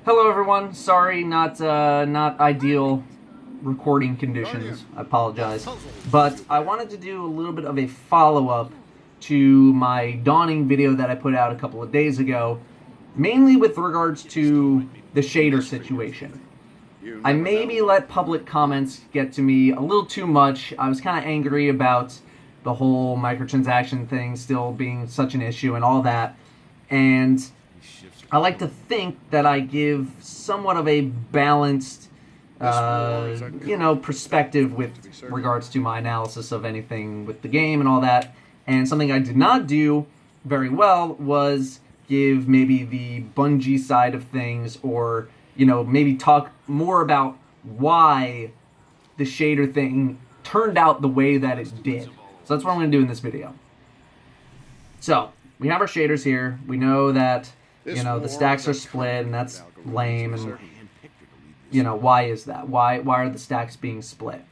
Hello everyone. Sorry, not ideal recording conditions. I apologize. But I wanted to do a little bit of a follow-up to my dawning video that I put out a couple of days ago, mainly with regards to the shader situation. I maybe let public comments get to me a little too much. I was kind of angry about the whole microtransaction thing still being such an issue and all that. And I like to think that I give somewhat of a balanced, perspective with regards to my analysis of anything with the game and all that. And something I did not do very well was give maybe the Bungie side of things, or, maybe talk more about why the shader thing turned out the way that it did. So that's what I'm going to do in this video. So, we have our shaders here. We know that the stacks are split, and that's lame, and, why is that? Why are the stacks being split?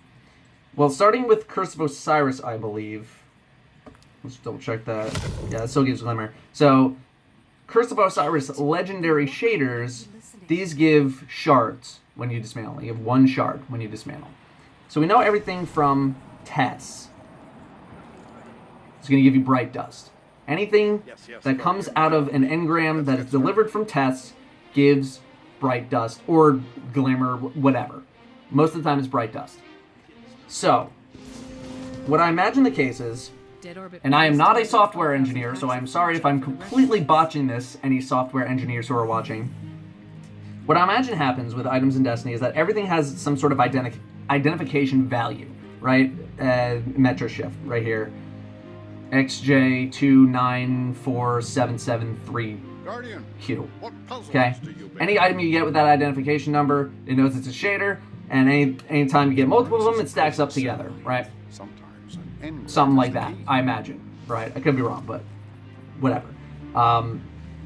Well, starting with Curse of Osiris, I believe. Let's double check that. Yeah, that still gives glimmer. So, Curse of Osiris legendary shaders, these give shards when you dismantle. You have one shard when you dismantle. So we know everything from Tess. It's going to give you bright dust. Anything that comes out of an engram that is delivered from Tess gives bright dust, or glimmer, whatever. Most of the time it's bright dust. So, what I imagine the case is, and I am not a software engineer, so I'm sorry if I'm completely botching this, any software engineers who are watching. What I imagine happens with items in Destiny is that everything has some sort of identification value, right? Metro shift, right here. XJ2947773Q. Okay? Any item you get with that identification number, it knows it's a shader, and anytime you get multiple of them, it stacks up together, right? Something like that, I imagine, right? I could be wrong, but whatever.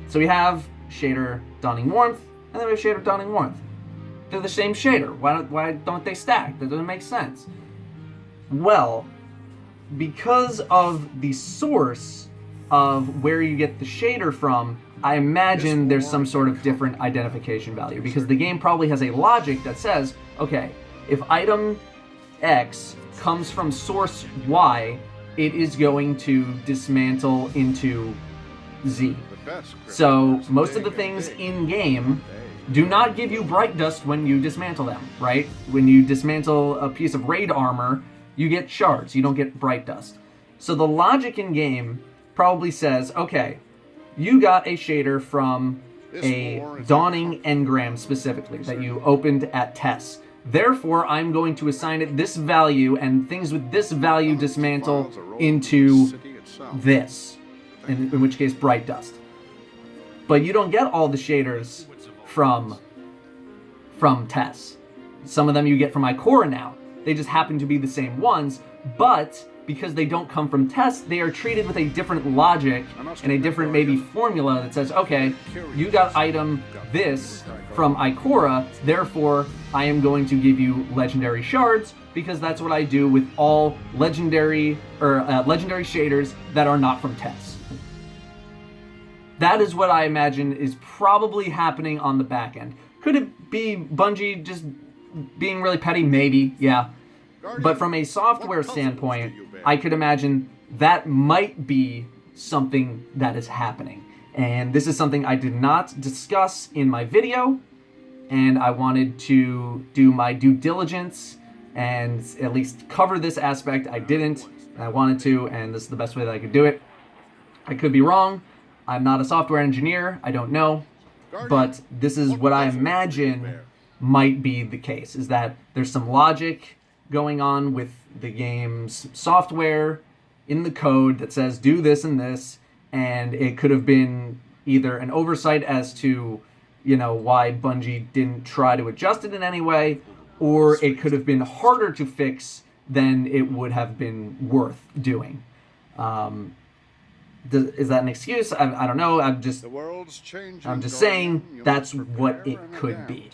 So we have shader Dawning Warmth, and then we have shader Dawning Warmth. They're the same shader. Why don't they stack? That doesn't make sense. Well, because of the source of where you get the shader from, I imagine there's some sort of different identification value, because the game probably has a logic that says, okay, if item X comes from source Y, it is going to dismantle into Z. So most of the things in game do not give you bright dust when you dismantle them, right? When you dismantle a piece of raid armor, you get shards, you don't get bright dust. So the logic in game probably says, okay, you got a shader from a Dawning engram specifically that you opened at Tess. Therefore, I'm going to assign it this value, and things with this value dismantle into this, in which case bright dust. But you don't get all the shaders from Tess. Some of them you get from Ikora now. They just happen to be the same ones, but because they don't come from Tess, they are treated with a different logic and a different maybe formula that says, okay, you got item this from Ikora, therefore I am going to give you legendary shards, because that's what I do with all legendary shaders that are not from Tess. That is what I imagine is probably happening on the back end. Could it be Bungie just being really petty? Maybe, yeah. But from a software standpoint, I could imagine that might be something that is happening. And this is something I did not discuss in my video, and I wanted to do my due diligence and at least cover this aspect. I didn't, and I wanted to, and this is the best way that I could do it. I could be wrong. I'm not a software engineer. I don't know. But this is what I imagine might be the case, is that there's some logic going on with the game's software in the code that says do this and this, and it could have been either an oversight as to, why Bungie didn't try to adjust it in any way, or it could have been harder to fix than it would have been worth doing. Is that an excuse? I don't know. I'm just saying that's what it could be.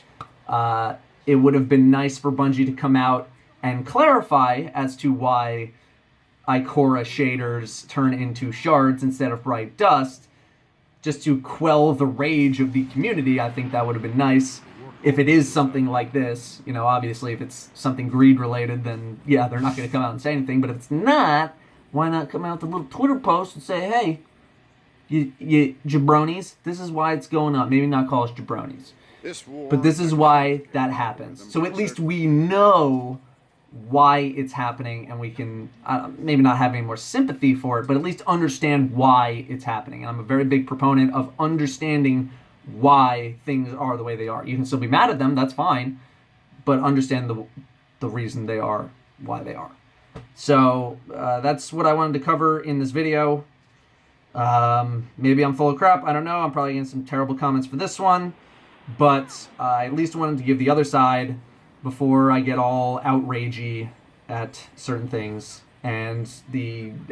It would have been nice for Bungie to come out and clarify as to why Ikora shaders turn into shards instead of bright dust, just to quell the rage of the community, I think that would have been nice. If it is something like this, you know, obviously if it's something greed related, then yeah, they're not going to come out and say anything. But if it's not, why not come out with a little Twitter post and say, hey, you jabronis, this is why it's going up. Maybe not call us jabronis, but this is why that happens. So at least we know why it's happening, and we can maybe not have any more sympathy for it, but at least understand why it's happening. And I'm a very big proponent of understanding why things are the way they are. You can still be mad at them, that's fine, but understand the reason they are why they are. So that's what I wanted to cover in this video. Maybe I'm full of crap, I don't know. I'm probably getting some terrible comments for this one, but I at least wanted to give the other side before I get all outragey at certain things. And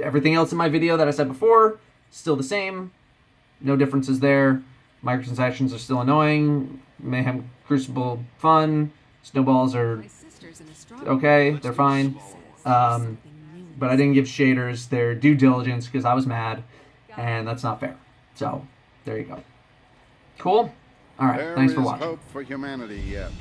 everything else in my video that I said before, still the same. No differences there. Microtransactions are still annoying. Mayhem Crucible fun. Snowballs are okay, they're fine. But I didn't give shaders their due diligence because I was mad, and that's not fair. So, there you go. Cool? Alright, thanks for watching. There is hope for humanity yet.